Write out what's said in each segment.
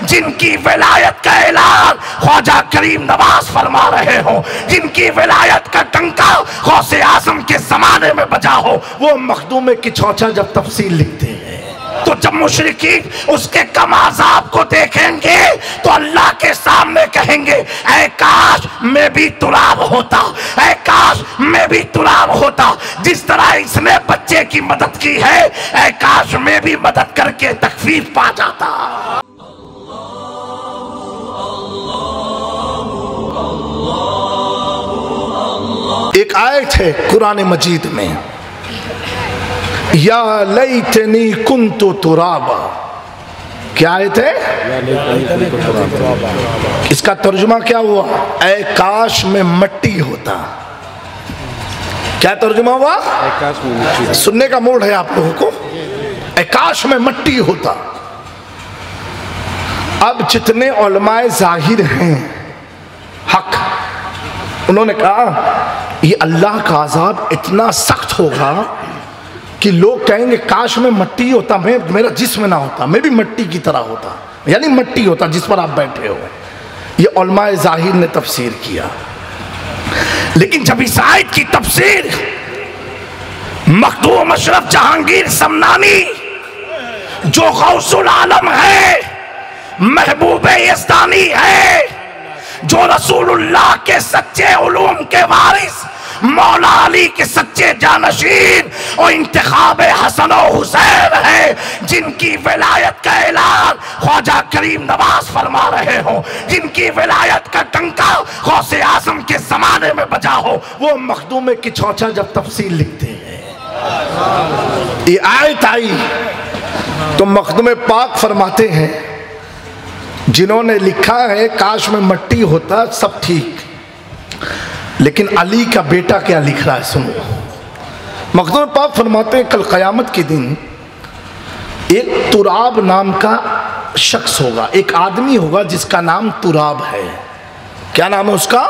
जिनकी विलायत का ऐलान ख्वाजा करीम नवाज फरमा रहे हो, जिनकी विलायत का टंका गौसे आजम के जमाने में बजा हो, वो मखदूम की चौचा जब तफसील लिखते हैं तो जब मुशरिकीन उसके कम अज़ाब को देखेंगे तो अल्लाह के सामने कहेंगे, ऐ काश मैं भी तुराब होता, ऐ काश मैं भी तुराब होता। जिस तरह इसने बच्चे की मदद की है, ऐ काश मैं भी मदद करके तकफीफ पा जाता। एक आयत है कुरान मजीद में, या लैतनी कुन्तु तुराबा। क्या आयत है? इसका तर्जुमा क्या हुआ? ऐ काश में मट्टी होता। क्या तर्जुमा हुआ? सुनने का मूड है आप लोगों को? ऐ काश में मट्टी होता। अब जितने उलमाए जाहिर हैं हक, उन्होंने कहा ये अल्लाह का अजाब इतना सख्त होगा कि लोग कहेंगे काश में मट्टी होता, मैं मेरा जिस्म ना होता, मैं भी मट्टी की तरह होता, यानी मट्टी होता जिस पर आप बैठे हो। ये उलमाए जाहिर ने तफसीर किया। लेकिन जब इस आयत की तफसीर मखदूम अशरफ जहांगीर समनानी जो गौसुल आलम है, महबूब यज़दानी है, जो रसूलुल्लाह के सच्चे उलूम के वारिस, मौला अली के सच्चे जानशीन और इंतखाब हसन और हुसैन है, जिनकी विलायत का ऐलान ख्वाजा करीम नवाज फरमा रहे हो, जिनकी विलायत का टंका गौसे आजम के जमाने में बजा हो, वो मखदूम की चौचा जब तफसील लिखते हैं। ये आयत आई तो मखदूम पाक फरमाते हैं, जिन्होंने लिखा है काश में मट्टी होता सब ठीक, लेकिन अली का बेटा क्या लिख रहा है सुनो। मखदूम पाक फरमाते हैं कल क़यामत के दिन एक तुराब नाम का शख्स होगा, एक आदमी होगा जिसका नाम तुराब है। क्या नाम है उसका?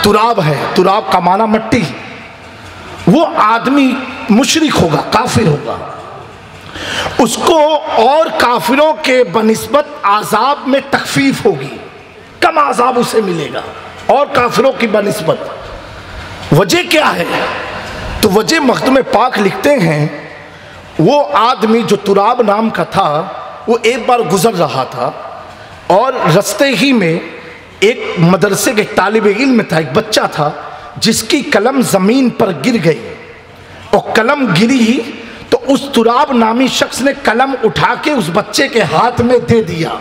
तुराब है। तुराब का माना मट्टी। वो आदमी मुशरिक होगा, काफिर होगा। उसको और काफिरों के बनिस्बत आज़ाब में तखफीफ होगी, कम आज़ाब उसे मिलेगा और काफिरों की बनिस्बत। वजह क्या है? तो वजह मखदूम पाक लिखते हैं, वो आदमी जो तुराब नाम का था, वो एक बार गुजर रहा था और रास्ते ही में एक मदरसे के तालिब इल्म था, एक बच्चा था जिसकी कलम ज़मीन पर गिर गई और कलम गिरी तो उस तुराब नामी शख्स ने कलम उठा के उस बच्चे के हाथ में दे दिया,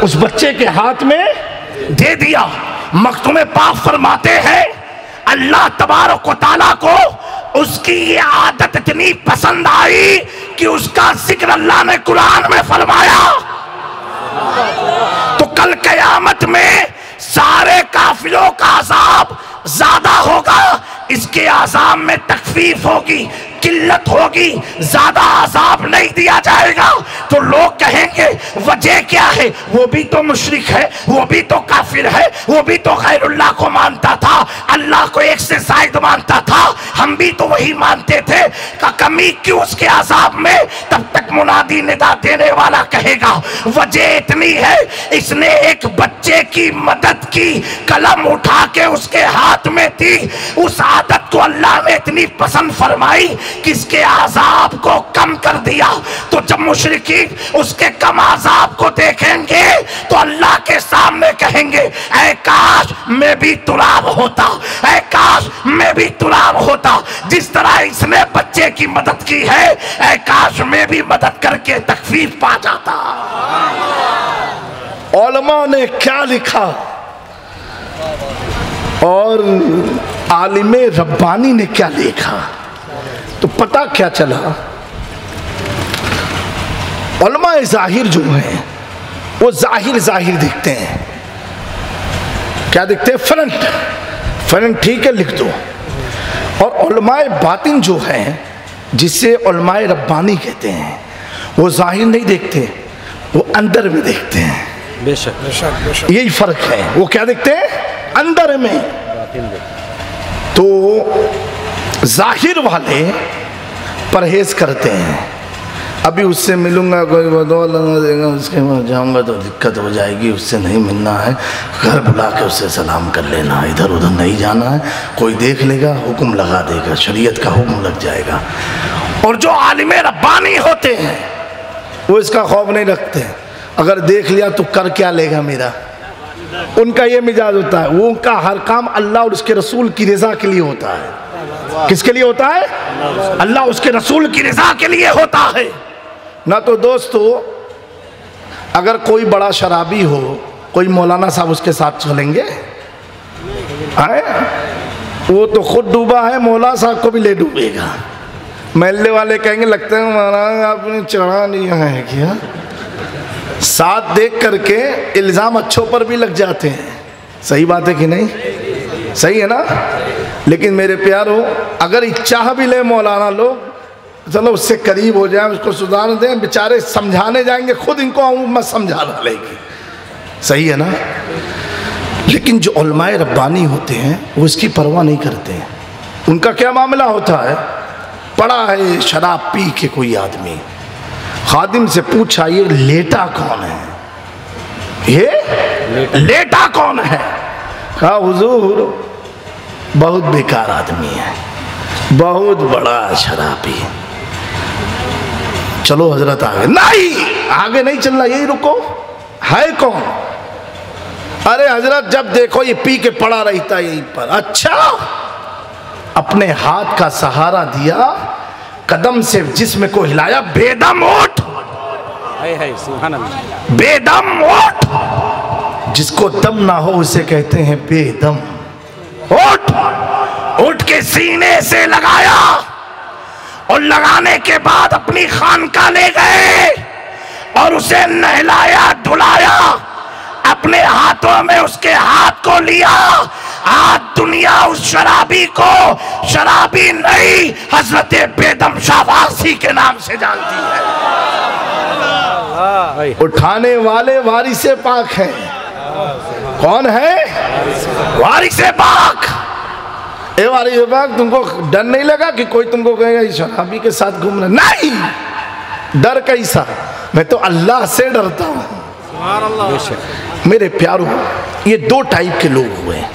उस बच्चे के हाथ में दे दिया। मखदूम पाक फरमाते हैं अल्लाह तबारक व तआला को उसकी ये आदत इतनी पसंद आई कि उसका जिक्र अल्लाह ने कुरान में फरमाया। तो कल क़यामत में सारे काफिरों का अज़ाब ज्यादा होगा, इसके अज़ाब में तखफीफ होगी, किल्लत होगी, ज्यादा अज़ाब नहीं दिया जाएगा। तो लोग कहेंगे वजह क्या है? वो भी तो मुशरिक है, वो भी तो काफिर है, वो भी तो गैरुल्लाह को मानता था, अल्लाह को एक से जायद मानता था, हम भी तो वही मानते थे, का कमी क्यों उसके अज़ाब में? तब तक मुनादी निदा देने वाला कहेगा वजह इतनी है, इसने एक बच्चे की मदद की, कलम उठा के उसके हाथ में दी। उस आदत को अल्लाह ने इतनी पसंद फरमाई कि इसके आज़ाब को कम कर दिया। तो जब मुशरिकीन उसके कम आज़ाब को देखेंगे तो अल्लाह के सामने कहेंगे, ऐ काश मैं भी तुराब होता, ऐ काश मैं भी तुराब होता। जिस तरह इसने बच्चे की मदद की है, ऐ काश मैं भी मदद करके तखफीफ पा जाता। उलमा ने क्या लिखा और आलिमे रब्बानी ने क्या लिखा, तो पता क्या चला? उलमाए जाहिर जो हैं वो जाहिर देखते हैं। क्या देखते हैं? फ्रंट ठीक है लिख दो। और उलमाए बातिन जो हैं, जिसे उलमाए रब्बानी कहते हैं, वो जाहिर नहीं देखते, वो अंदर में देखते हैं। बेशक यही फर्क है। वो क्या देखते हैं? अंदर में। तो जाहिर वाले परहेज करते हैं, अभी उससे मिलूंगा, कोई बदौल देगा, उसके बाद जाऊंगा तो दिक्कत हो जाएगी, उससे नहीं मिलना है, घर बुला के उससे सलाम कर लेना, इधर उधर नहीं जाना है, कोई देख लेगा हुक्म लगा देगा, शरीयत का हुक्म लग जाएगा। और जो आलिमे रब्बानी होते हैं वो इसका खौफ नहीं रखते, अगर देख लिया तो कर क्या लेगा मेरा, उनका ये मिजाज होता है। वो उनका हर काम अल्लाह और उसके रसूल की रज़ा के लिए होता है। किसके लिए होता है? अल्लाह उसके रसूल की रज़ा के लिए होता है। ना तो दोस्तों अगर कोई बड़ा शराबी हो, कोई मौलाना साहब उसके साथ चलेंगे? आए? वो तो खुद डूबा है, मौलाना साहब को भी ले डूबेगा। महल्ले वाले कहेंगे लगता है महाराज आपने चढ़ा लिया है क्या? साथ देख करके इल्ज़ाम अच्छों पर भी लग जाते हैं। सही बात है कि नहीं? सही है ना? लेकिन मेरे प्यारो, अगर चाह भी ले मौलाना लोग, चलो उससे करीब हो जाए, उसको सुधार दें, बेचारे समझाने जाएंगे, खुद इनको मत समझा डालेगी। सही है ना? लेकिन जो उलमाए रब्बानी होते हैं वो इसकी परवाह नहीं करते हैं। उनका क्या मामला होता है? पड़ा है शराब पी के कोई आदमी, खादिम से पूछा ये लेटा कौन है? ये लेटा कौन है? कहा हुजूर बहुत बेकार आदमी है, बहुत बड़ा शराबी। चलो हजरत आगे। नहीं, आगे नहीं चलना, यही रुको। है कौन? अरे हजरत जब देखो ये पी के पड़ा रहता यहीं पर। अच्छा, अपने हाथ का सहारा दिया, कदम से जिस्म को हिलाया, बेदम उठ, बेदम उठ। जिसको दम ना हो उसे कहते हैं बेदम। उठ, उठ के सीने से लगाया और लगाने के बाद अपनी खानका ले गए और उसे नहलाया धुलाया, अपने हाथों में उसके हाथ को लिया। आज दुनिया उस शराबी को शराबी नहीं, हजरत बेदम शाहवासी के नाम से जानती है। उठाने वाले वारिसे पाक हैं। कौन है? वारिसे पाक। ए वारिसे पाक, तुमको डर नहीं लगा कि कोई तुमको कहेगा शराबी के साथ घूमना? नहीं, डर कैसा, मैं तो अल्लाह से डरता हूँ। मेरे प्यारों, ये दो टाइप के लोग हुए हैं।